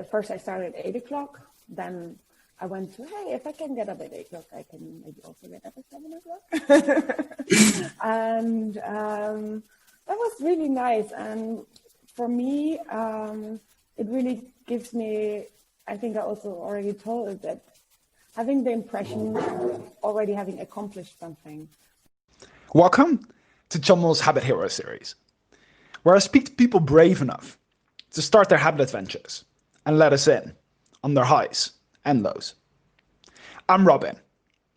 first I started at 8 o'clock. Then I went to, hey, if I can get up at 8 o'clock, I can maybe also get up at 7 o'clock. And that was really nice. And for me, it really gives me, I think I also already told it, that having the impression of already having accomplished something. Welcome to Chumble's Habit Hero series, where I speak to people brave enough to start their habit adventures and let us in on their highs and lows. I'm Robin,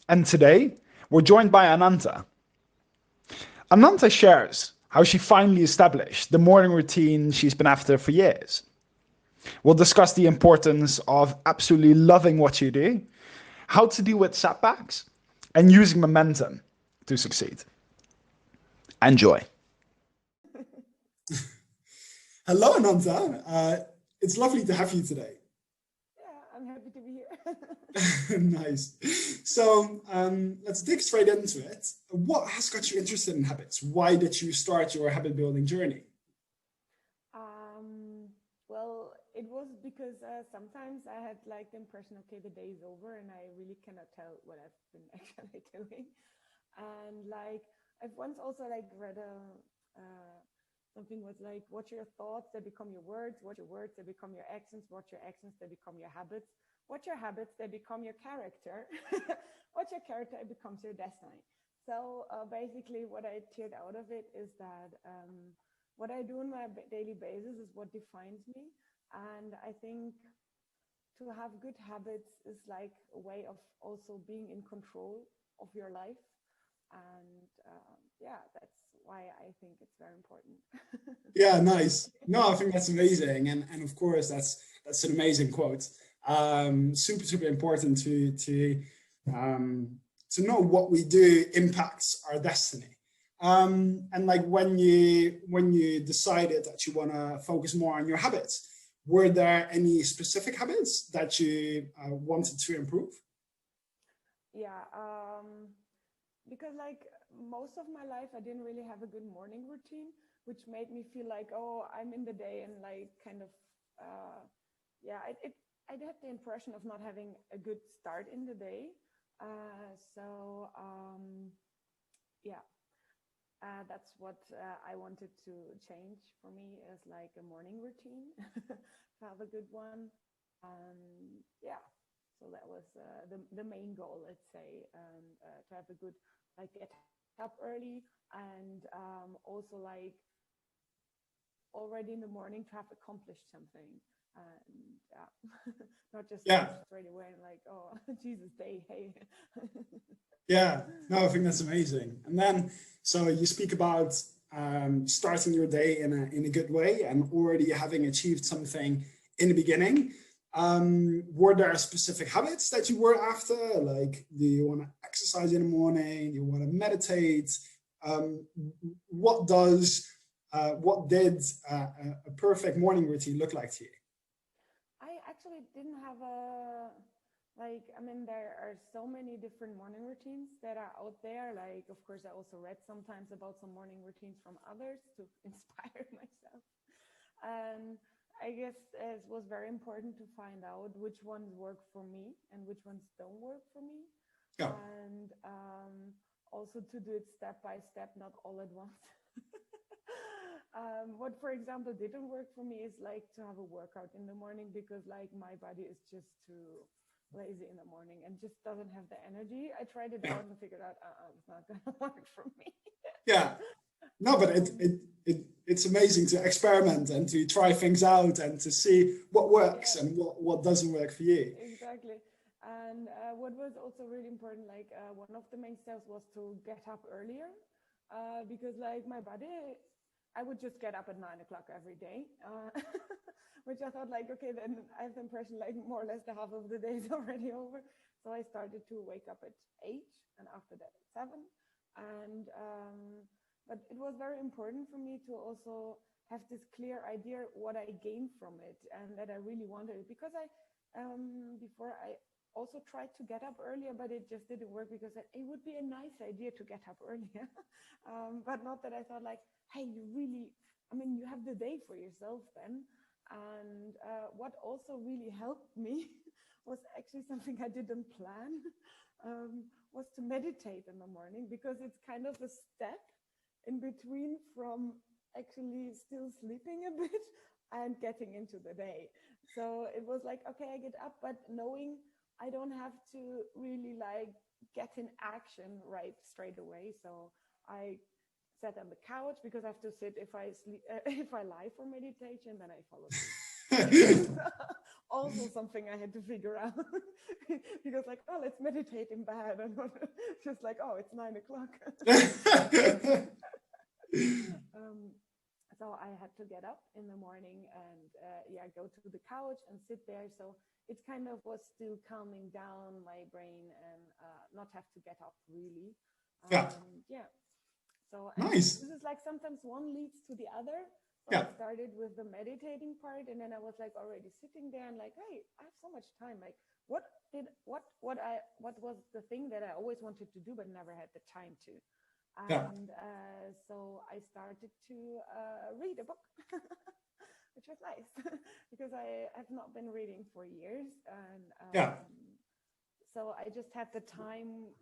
and today we're joined by Ananta. Ananta shares how she finally established the morning routine she's been after for years. We'll discuss the importance of absolutely loving what you do, how to deal with setbacks, and using momentum to succeed. Enjoy. Hello, Ananta. It's lovely to have you today. Yeah, I'm happy to be here. Nice. So let's dig straight into it. What has got you interested in habits? Why did you start your habit building journey? Well, it was because sometimes I had like the impression, okay, the day is over and I really cannot tell what I've been actually doing. And like, I've once also like read something was like, watch your thoughts, they become your words, watch your words, they become your actions, watch your actions, they become your habits, watch your habits, they become your character, watch your character, it becomes your destiny. So basically what I took out of it is that what I do on my daily basis is what defines me. And I think to have good habits is like a way of also being in control of your life. And yeah, that's why I think it's very important. Yeah, nice. No, I think that's amazing. And of course, that's an amazing quote. Super important to know what we do impacts our destiny. And like when you decided that you want to focus more on your habits, were there any specific habits that you wanted to improve? Yeah, because like most of my life, I didn't really have a good morning routine, which made me feel like, oh, I'm in the day and like kind of, yeah, I had the impression of not having a good start in the day. Yeah. That's what I wanted to change for me is like a morning routine, to have a good one. Yeah, so that was the main goal, let's say, and to have a good, like get up early and also like already in the morning to have accomplished something. And not just straight away and like, oh, Jesus day, hey. Yeah, no, I think that's amazing. And then, so you speak about starting your day in a good way and already having achieved something in the beginning. Were there specific habits that you were after? Like, do you want to exercise in the morning? Do you want to meditate? What did a perfect morning routine look like to you? I actually didn't have a, like, I mean, there are so many different morning routines that are out there. Like, of course, I also read sometimes about some morning routines from others to inspire myself. And I guess it was very important to find out which ones work for me and which ones don't work for me. Yeah. And also to do it step by step, not all at once. What, for example, didn't work for me is like to have a workout in the morning because like my body is just too lazy in the morning and just doesn't have the energy. I tried it out and figured out, it's not going to work for me. Yeah. No, but it's amazing to experiment and to try things out and to see what works and what doesn't work for you. Exactly. And what was also really important, like one of the main steps was to get up earlier because like my body, I would just get up at 9 o'clock every day, which I thought like, okay, then I have the impression like more or less the half of the day is already over. So I started to wake up at 8 and after that at 7. And but it was very important for me to also have this clear idea what I gained from it and that I really wanted it because before I also tried to get up earlier, but it just didn't work because it would be a nice idea to get up earlier. But not that I thought like, hey, you really, I mean, you have the day for yourself then. And what also really helped me was actually something I didn't plan, was to meditate in the morning, because it's kind of a step in between from actually still sleeping a bit and getting into the day. So it was like, okay, I get up, but knowing I don't have to really like get in action right straight away. So I sat on the couch, because I have to sit if I sleep, if I lie for meditation, then I fall asleep. Also something I had to figure out, because like, oh, let's meditate in bed, and just like, oh, it's 9 o'clock. So I had to get up in the morning and go to the couch and sit there. So it kind of was still calming down my brain, and not have to get up really. So nice. this is like sometimes one leads to the other. So I started with the meditating part, and then I was like already sitting there and like, hey, I have so much time. Like, what was the thing that I always wanted to do but never had the time to? And so I started to read a book, which was nice because I have not been reading for years, and so I just had the time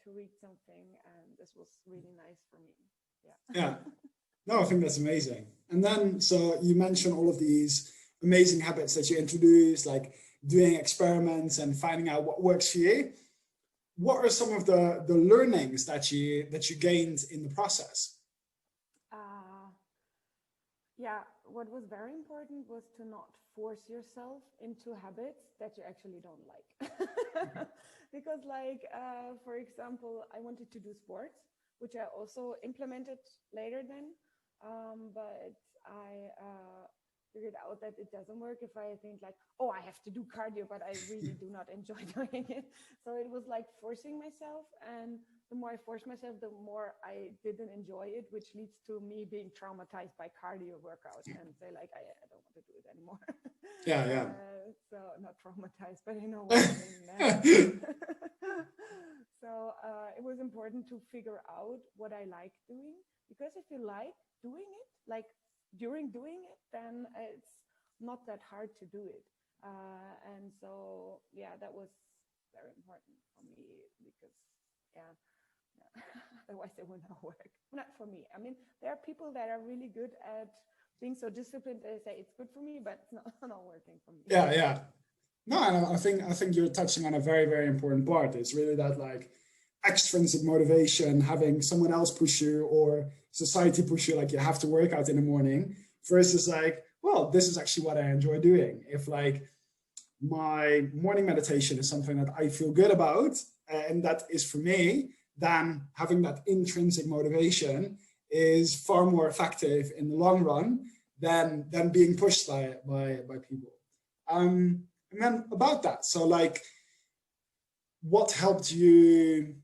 to read something, and this was really nice for me. No, I think that's amazing. And then, so you mentioned all of these amazing habits that you introduced, like doing experiments and finding out what works for you. What are some of the learnings that you gained in the process? What was very important was to not force yourself into habits that you actually don't like. Because like, for example, I wanted to do sports, which I also implemented later then. But I figured out that it doesn't work if I think like, oh, I have to do cardio, but I really do not enjoy doing it. So it was like forcing myself, and the more I forced myself, the more I didn't enjoy it, which leads to me being traumatized by cardio workouts and say like, I don't want to do it anymore. So not traumatized, but you know what I mean. So it was important to figure out what I like doing, because if you like doing it, like during doing it, then it's not that hard to do it. And so, that was very important for me, because, otherwise it would not work. Not for me. I mean, there are people that are really good at being so disciplined, they say it's good for me, but it's not working for me. No, and I think you're touching on a very, very important part. It's really that like extrinsic motivation, having someone else push you or society push you, like you have to work out in the morning, versus like, well, this is actually what I enjoy doing. If like my morning meditation is something that I feel good about, and that is for me, then having that intrinsic motivation is far more effective in the long run than being pushed by people. And then about that, so like, what helped you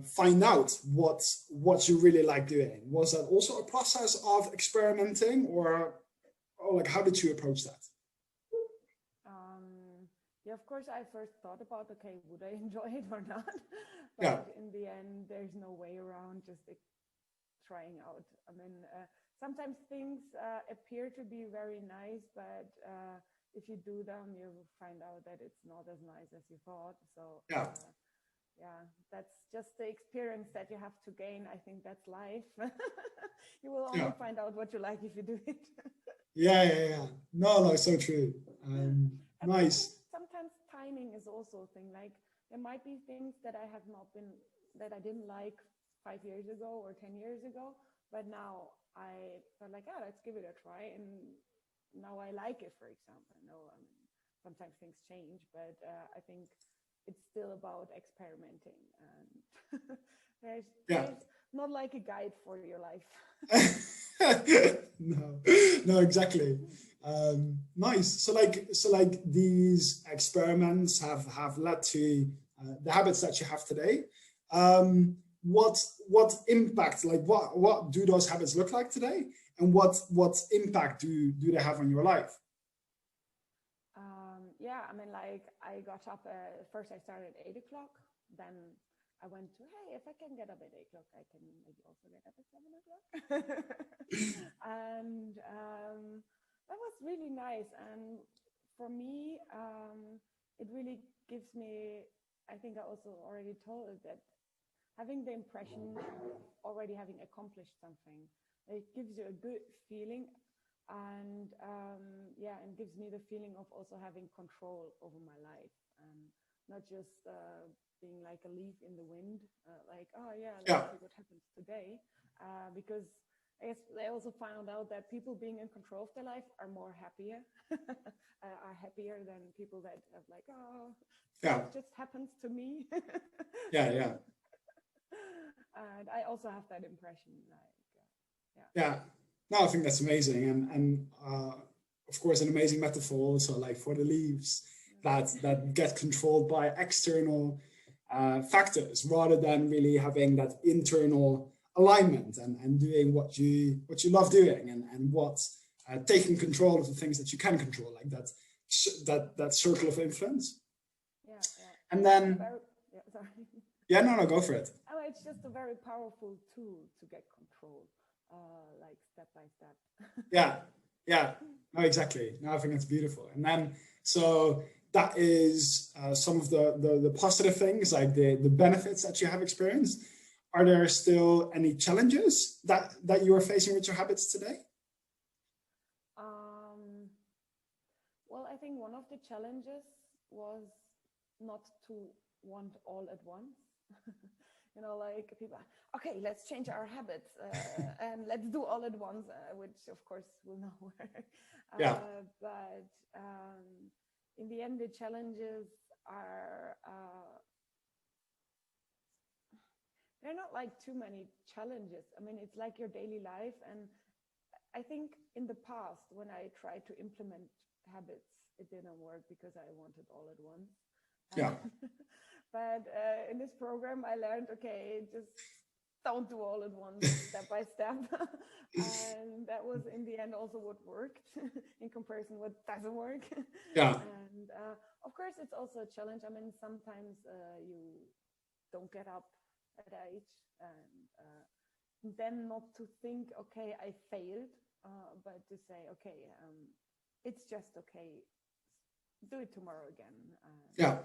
find out what you really like doing? Was that also a process of experimenting, or like how did you approach that? Of course, I first thought about, okay, would I enjoy it or not? But in the end, there's no way around just trying out. I mean, sometimes things appear to be very nice, but if you do them, you will find out that it's not as nice as you thought. So that's just the experience that you have to gain. I think that's life. You will only find out what you like if you do it. No, so true. Nice. Sometimes timing is also a thing. Like, there might be things that I didn't like 5 years ago or 10 years ago, but now I felt like, let's give it a try, and now I like it, for example. No, I mean, sometimes things change, but I think it's still about experimenting, and there's not like a guide for your life. No, exactly. Nice. So like these experiments have led to the habits that you have today. What impact, like what do those habits look like today, and what impact do they have on your life? I mean, like, I got up first. I started at 8 o'clock. Then I went to, hey, if I can get up at 8 o'clock, I can maybe also get up at 7 o'clock. And that was really nice. And for me, it really gives me, I think I also already told it, that having the impression of already having accomplished something, it gives you a good feeling. And and gives me the feeling of also having control over my life, and not just being like a leaf in the wind, like, oh yeah, let's see what happens today. Because I guess they also found out that people being in control of their life are more happier, are happier than people that have like, oh, it just happens to me. Yeah. And I also have that impression, like, No, I think that's amazing, and of course, an amazing metaphor also, like for the leaves that get controlled by external factors rather than really having that internal alignment and doing what you love doing, and what taking control of the things that you can control, like that circle of influence. Yeah. And then no, go for it. Oh, it's just a very powerful tool to get control. Like step by step. No, exactly. No, I think that's beautiful. And then, so that is some of the positive things, like the benefits that you have experienced. Are there still any challenges that you are facing with your habits today? Well, I think one of the challenges was not to want all at once. Like people, okay, let's change our habits and let's do all at once, which of course will not work. But in the end, the challenges are, they're not like too many challenges. I mean, it's like your daily life. And I think in the past, when I tried to implement habits, it didn't work because I wanted all at once. But in this program, I learned, okay, just don't do all at once, step by step. And that was in the end also what worked in comparison what doesn't work. And of course, it's also a challenge. I mean, sometimes you don't get up at 8, and then not to think, okay, I failed, but to say, okay, it's just okay, do it tomorrow again.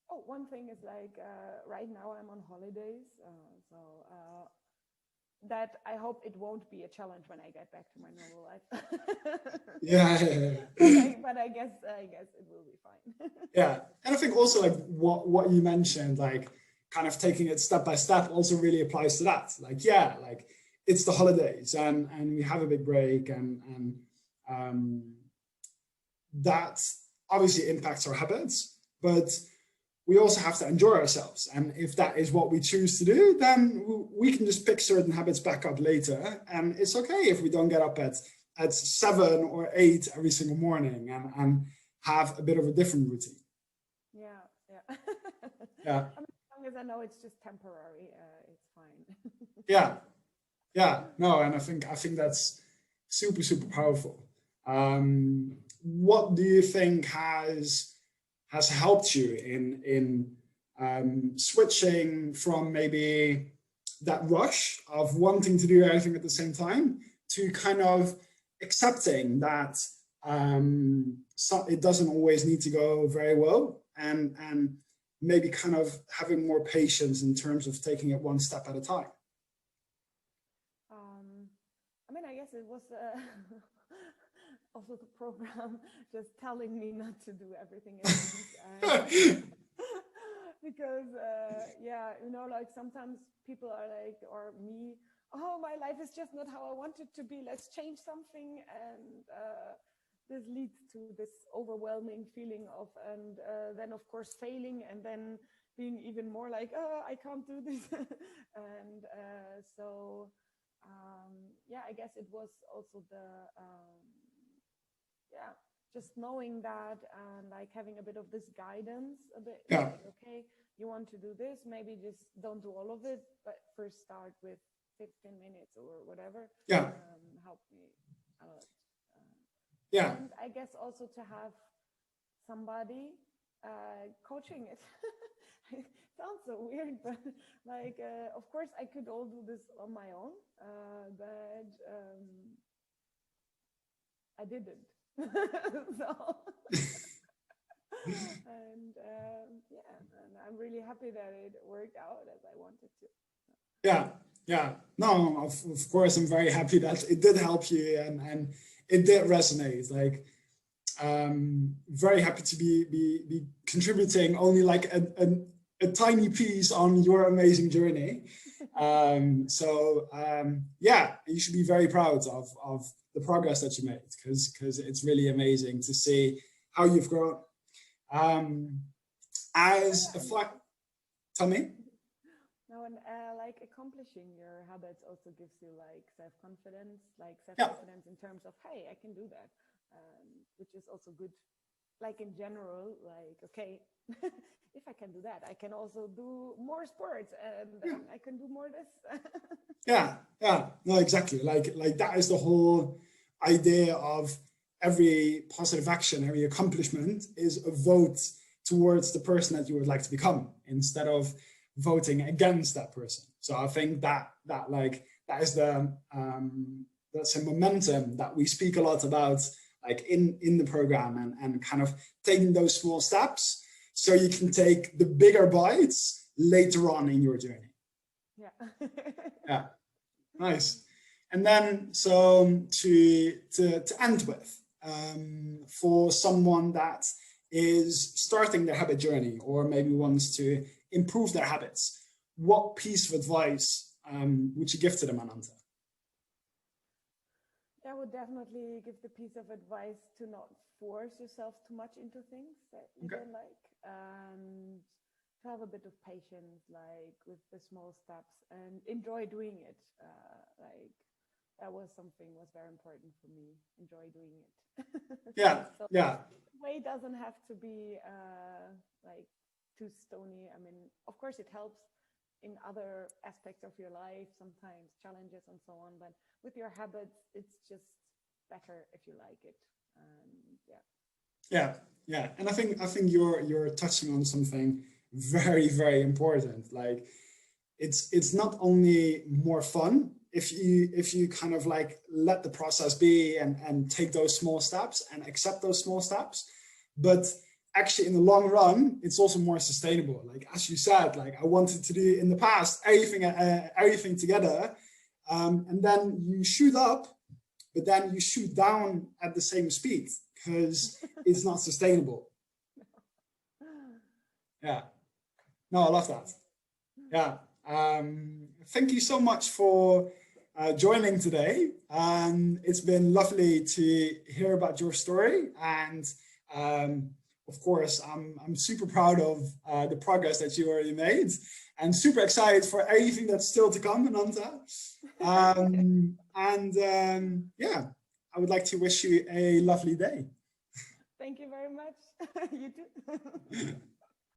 Oh, one thing is like, right now I'm on holidays, so that I hope it won't be a challenge when I get back to my normal life. But I guess it will be fine. And I think also like what you mentioned, like kind of taking it step by step, also really applies to that. Like, like it's the holidays and we have a big break, and that obviously impacts our habits, but we also have to enjoy ourselves. And if that is what we choose to do, then we can just pick certain habits back up later. And it's okay if we don't get up at 7 or 8 every single morning and have a bit of a different routine. I mean, as long as I know it's just temporary, it's fine. No, and I think that's super, super powerful. What do you think has helped you in switching from maybe that rush of wanting to do everything at the same time to kind of accepting that it doesn't always need to go very well, and maybe kind of having more patience in terms of taking it one step at a time? I mean, I guess it was also the program just telling me not to do everything at once. Because like sometimes people are like, or me, oh, my life is just not how I want it to be, let's change something. And this leads to this overwhelming feeling of, and then of course failing, and then being even more like, oh, I can't do this. And I guess it was also the just knowing that, and like having a bit of this guidance, a bit like, okay, you want to do this, maybe just don't do all of it, but first start with 15 minutes or whatever. Helped me a lot. And I guess also to have somebody coaching it. It sounds so weird, but like, of course I could all do this on my own, but I didn't. So, and and I'm really happy that it worked out as I wanted to. Yeah. No, of course, I'm very happy that it did help you and it did resonate. Like, very happy to be contributing only like a tiny piece on your amazing journey. Yeah, you should be very proud of the progress that you made, because it's really amazing to see how you've grown. Tell me. No, and like accomplishing your habits also gives you like self-confidence, in terms of, hey, I can do that, which is also good. Like in general, like, okay, if I can do that, I can also do more sports, and I can do more this. Yeah, no, exactly. Like that is the whole idea of every positive action, every accomplishment is a vote towards the person that you would like to become, instead of voting against that person. So I think that is that's a momentum that we speak a lot about, like in the program, and kind of taking those small steps so you can take the bigger bites later on in your journey. Yeah, nice. And then, so to end with, for someone that is starting their habit journey, or maybe wants to improve their habits, what piece of advice would you give to them, Ananta? I would definitely give the piece of advice to not force yourself too much into things that you don't like, and to have a bit of patience, like with the small steps, and enjoy doing it. Like that was very important for me. Enjoy doing it. So the way doesn't have to be like too stony. I mean, of course it helps in other aspects of your life, sometimes challenges and so on, but with your habits, it's just better if you like it. Yeah. And I think you're touching on something very, very important. Like, it's not only more fun if you kind of like let the process be and take those small steps and accept those small steps, but actually in the long run, it's also more sustainable. Like, as you said, like I wanted to do in the past everything together, and then you shoot up, but then you shoot down at the same speed, because it's not sustainable. Yeah. No, I love that. Yeah. Thank you so much for joining today. It's been lovely to hear about your story, and of course, I'm super proud of the progress that you already made, and super excited for everything that's still to come, Ananta. Yeah, I would like to wish you a lovely day. Thank you very much. You too.